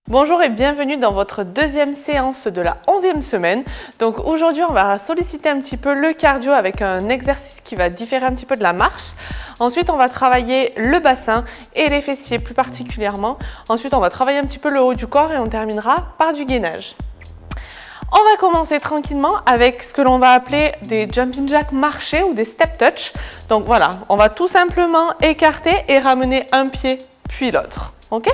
Bonjour et bienvenue dans votre deuxième séance de la 11e semaine. Donc aujourd'hui on va solliciter un petit peu le cardio avec un exercice qui va différer un petit peu de la marche. Ensuite on va travailler le bassin et les fessiers plus particulièrement. Ensuite on va travailler un petit peu le haut du corps et on terminera par du gainage. On va commencer tranquillement avec ce que l'on va appeler des jumping jacks marchés ou des step touch. Donc voilà, on va tout simplement écarter et ramener un pied puis l'autre. Ok?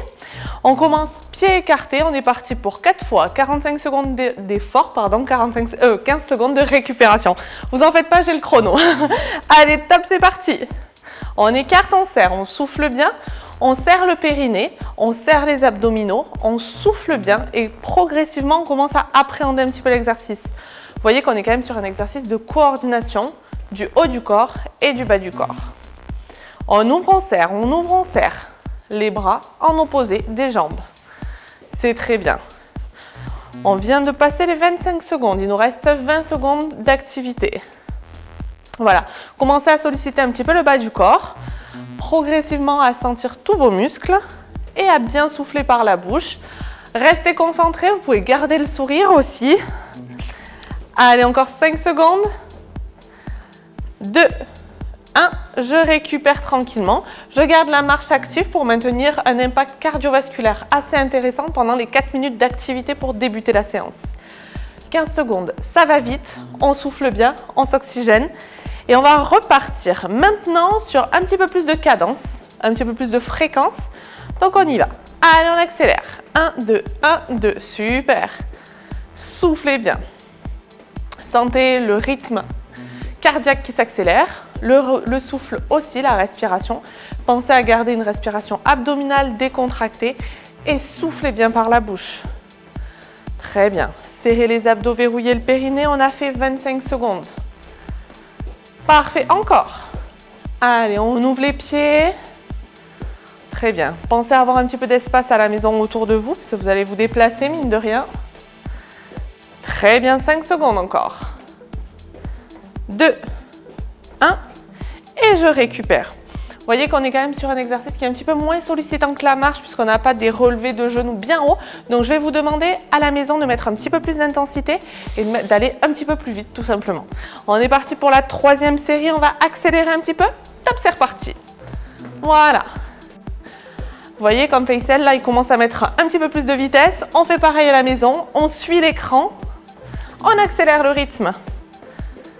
On commence pied écarté, on est parti pour 4 fois 45 secondes d'effort, 15 secondes de récupération. Vous en faites pas, j'ai le chrono. Allez, top, c'est parti. On écarte, on serre, on souffle bien, on serre le périnée, on serre les abdominaux, on souffle bien et progressivement on commence à appréhender un petit peu l'exercice. Vous voyez qu'on est quand même sur un exercice de coordination du haut du corps et du bas du corps. On ouvre, on serre, on ouvre, on serre. Les bras en opposé des jambes. C'est très bien. On vient de passer les 25 secondes. Il nous reste 20 secondes d'activité. Voilà. Commencez à solliciter un petit peu le bas du corps. Progressivement à sentir tous vos muscles et à bien souffler par la bouche. Restez concentrés. Vous pouvez garder le sourire aussi. Allez, encore 5 secondes. 2, 1, je récupère tranquillement. Je garde la marche active pour maintenir un impact cardiovasculaire assez intéressant pendant les 4 minutes d'activité pour débuter la séance. 15 secondes, ça va vite, on souffle bien, on s'oxygène et on va repartir maintenant sur un petit peu plus de cadence, un petit peu plus de fréquence. Donc on y va. Allez, on accélère. 1, 2, 1, 2, super. Soufflez bien. Sentez le rythme cardiaque qui s'accélère. Le souffle aussi, la respiration. Pensez à garder une respiration abdominale décontractée et soufflez bien par la bouche. Très bien. Serrez les abdos, verrouillez le périnée. On a fait 25 secondes. Parfait. Encore. Allez, on ouvre les pieds. Très bien. Pensez à avoir un petit peu d'espace à la maison autour de vous, parce que vous allez vous déplacer, mine de rien. Très bien. 5 secondes encore. 2, 1. Et je récupère. Vous voyez qu'on est quand même sur un exercice qui est un petit peu moins sollicitant que la marche puisqu'on n'a pas des relevés de genoux bien hauts. Donc je vais vous demander à la maison de mettre un petit peu plus d'intensité et d'aller un petit peu plus vite tout simplement. On est parti pour la 3e série, on va accélérer un petit peu. Top, c'est reparti. Voilà. Vous voyez comme Faisal, là il commence à mettre un petit peu plus de vitesse. On fait pareil à la maison, on suit l'écran, on accélère le rythme.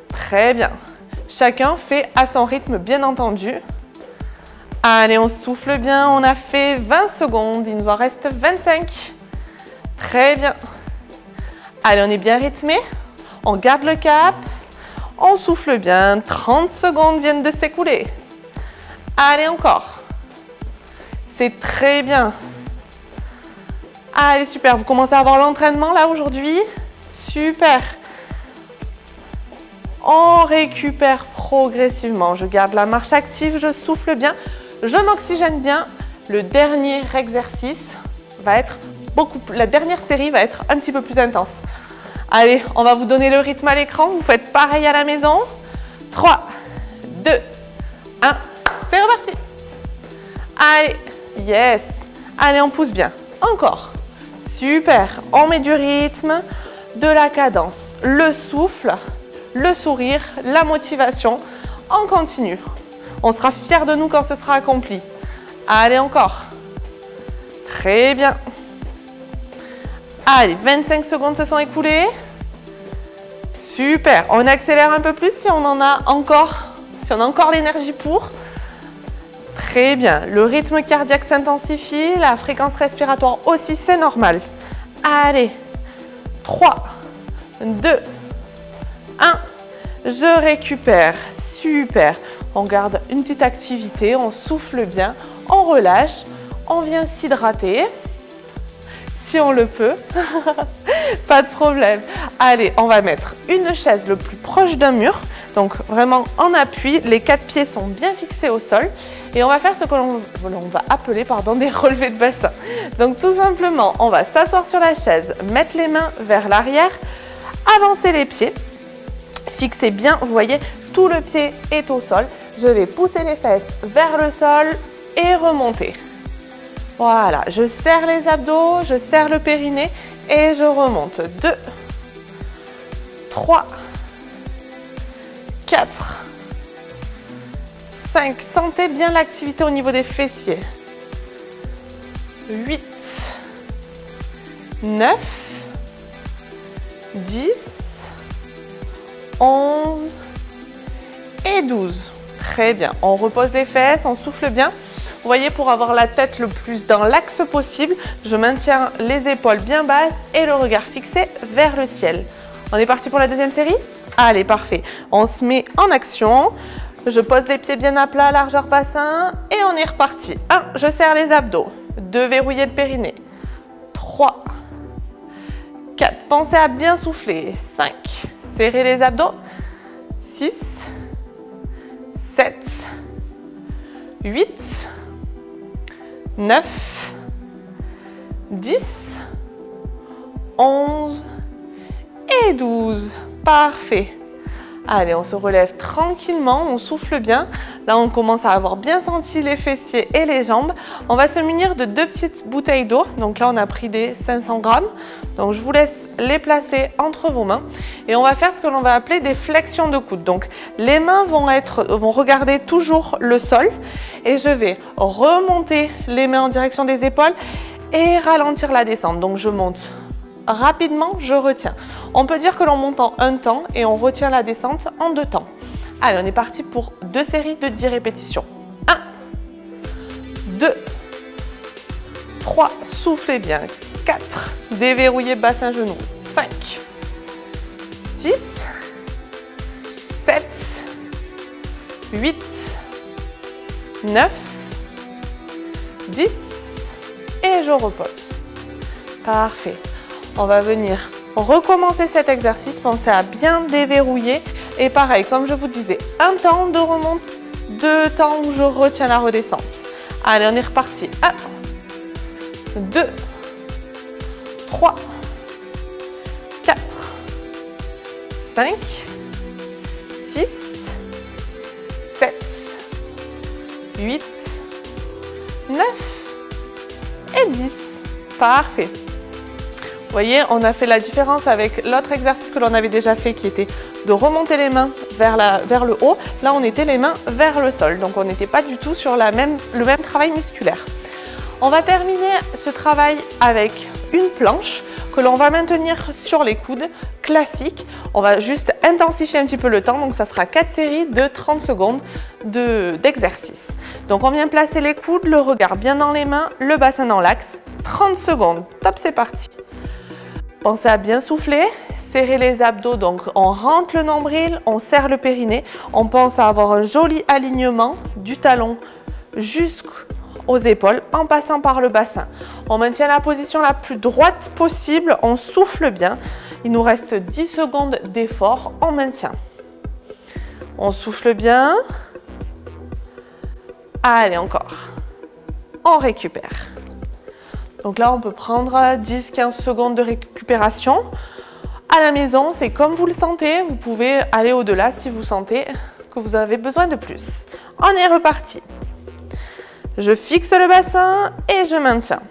Très bien. Chacun fait à son rythme, bien entendu. Allez, on souffle bien. On a fait 20 secondes. Il nous en reste 25. Très bien. Allez, on est bien rythmé. On garde le cap. On souffle bien. 30 secondes viennent de s'écouler. Allez, encore. C'est très bien. Allez, super. Vous commencez à avoir l'entraînement là aujourd'hui. Super. On récupère progressivement. Je garde la marche active, je souffle bien, je m'oxygène bien. Le dernier exercice va être la dernière série va être un petit peu plus intense. Allez, on va vous donner le rythme à l'écran. Vous faites pareil à la maison. 3, 2, 1, c'est reparti. Allez, yes. Allez, on pousse bien. Encore. Super. On met du rythme, de la cadence, le souffle. Le sourire, la motivation, on continue. On sera fiers de nous quand ce sera accompli. Allez, encore. Très bien. Allez, 25 secondes se sont écoulées. Super. On accélère un peu plus si on a encore l'énergie pour. Très bien. Le rythme cardiaque s'intensifie, la fréquence respiratoire aussi, c'est normal. Allez. 3, 2, 1, je récupère, super. On garde une petite activité, on souffle bien, on relâche, on vient s'hydrater, si on le peut, pas de problème. Allez, on va mettre une chaise le plus proche d'un mur, donc vraiment en appui, les 4 pieds sont bien fixés au sol et on va faire ce que l'on va appeler des relevés de bassin. Donc tout simplement, on va s'asseoir sur la chaise, mettre les mains vers l'arrière, avancer les pieds. Fixez bien, vous voyez, tout le pied est au sol. Je vais pousser les fesses vers le sol et remonter. Voilà, je serre les abdos, je serre le périnée et je remonte. 2, 3, 4, 5. Sentez bien l'activité au niveau des fessiers. 8, 9, 10, 11 et 12. Très bien. On repose les fesses, on souffle bien. Vous voyez, pour avoir la tête le plus dans l'axe possible, je maintiens les épaules bien basses et le regard fixé vers le ciel. On est parti pour la deuxième série? Allez, parfait. On se met en action. Je pose les pieds bien à plat, largeur bassin et on est reparti. 1, je serre les abdos. 2, verrouiller le périnée. 3, 4, pensez à bien souffler. 5, serrez les abdos. 6, 7, 8, 9, 10, 11 et 12. Parfait. Allez, on se relève tranquillement, on souffle bien. Là, on commence à avoir bien senti les fessiers et les jambes. On va se munir de 2 petites bouteilles d'eau. Donc là, on a pris des 500 grammes. Donc, je vous laisse les placer entre vos mains. Et on va faire ce que l'on va appeler des flexions de coude. Donc, les mains vont regarder toujours le sol. Et je vais remonter les mains en direction des épaules et ralentir la descente. Donc, je monte rapidement, je retiens. On peut dire que l'on monte en un temps et on retient la descente en 2 temps. Allez, on est parti pour 2 séries de 10 répétitions. 1, 2, 3, soufflez bien. 4, déverrouillez bassin genou. 5, 6, 7, 8, 9, 10 et je repose. Parfait. On va venir recommencer cet exercice. Pensez à bien déverrouiller. Et pareil, comme je vous disais, un temps de remonte, 2 temps où je retiens la redescente. Allez, on est reparti. 1, 2, 3, 4, 5, 6, 7, 8, 9 et 10. Parfait. Vous voyez, on a fait la différence avec l'autre exercice que l'on avait déjà fait qui était de remonter les mains vers le haut. Là, on était les mains vers le sol. Donc, on n'était pas du tout sur le même travail musculaire. On va terminer ce travail avec une planche que l'on va maintenir sur les coudes, classique. On va juste intensifier un petit peu le temps. Donc, ça sera 4 séries de 30 secondes d'exercice. Donc, on vient placer les coudes, le regard bien dans les mains, le bassin dans l'axe. 30 secondes. Top, c'est parti. Pensez à bien souffler, serrer les abdos, donc on rentre le nombril, on serre le périnée. On pense à avoir un joli alignement du talon jusqu'aux épaules en passant par le bassin. On maintient la position la plus droite possible, on souffle bien. Il nous reste 10 secondes d'effort, on maintient. On souffle bien. Allez, encore. On récupère. Donc là, on peut prendre 10-15 secondes de récupération. À la maison, c'est comme vous le sentez. Vous pouvez aller au-delà si vous sentez que vous avez besoin de plus. On est reparti. Je fixe le bassin et je maintiens.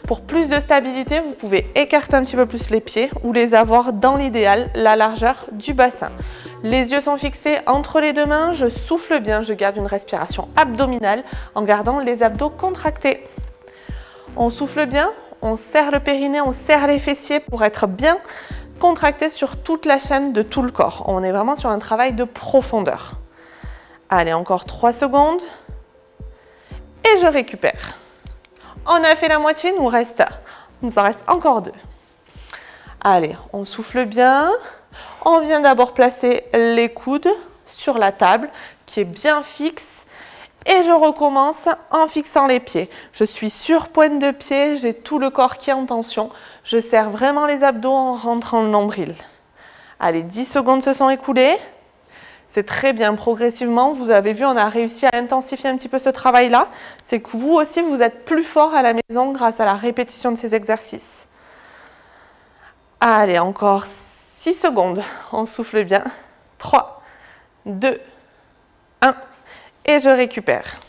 Pour plus de stabilité, vous pouvez écarter un petit peu plus les pieds ou les avoir dans l'idéal, la largeur du bassin. Les yeux sont fixés entre les 2 mains. Je souffle bien, je garde une respiration abdominale en gardant les abdos contractés. On souffle bien, on serre le périnée, on serre les fessiers pour être bien contracté sur toute la chaîne de tout le corps. On est vraiment sur un travail de profondeur. Allez, encore 3 secondes. Et je récupère. On a fait la moitié, il nous en reste encore 2. Allez, on souffle bien. On vient d'abord placer les coudes sur la table qui est bien fixe. Et je recommence en fixant les pieds. Je suis sur pointe de pied, j'ai tout le corps qui est en tension. Je serre vraiment les abdos en rentrant le nombril. Allez, 10 secondes se sont écoulées. C'est très bien, progressivement, vous avez vu, on a réussi à intensifier un petit peu ce travail-là. C'est que vous aussi, vous êtes plus fort à la maison grâce à la répétition de ces exercices. Allez, encore 6 secondes. On souffle bien. 3, 2, 1. Et je récupère.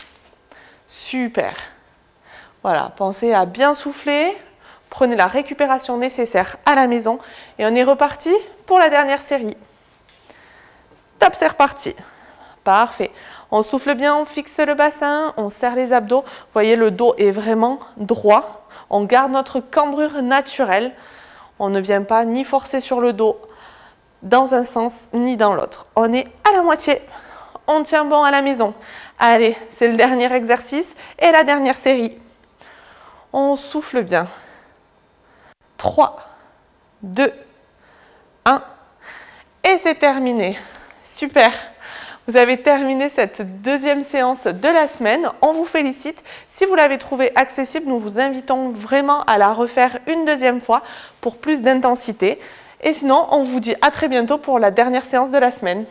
Super. Voilà, pensez à bien souffler. Prenez la récupération nécessaire à la maison et on est reparti pour la dernière série. Top, c'est reparti. Parfait. On souffle bien, on fixe le bassin, on serre les abdos. Vous voyez, le dos est vraiment droit. On garde notre cambrure naturelle. On ne vient pas ni forcer sur le dos dans un sens ni dans l'autre. On est à la moitié. On tient bon à la maison. Allez, c'est le dernier exercice et la dernière série. On souffle bien. 3, 2, 1 et c'est terminé. Super! Vous avez terminé cette deuxième séance de la semaine. On vous félicite. Si vous l'avez trouvée accessible, nous vous invitons vraiment à la refaire une deuxième fois pour plus d'intensité. Et sinon, on vous dit à très bientôt pour la dernière séance de la semaine.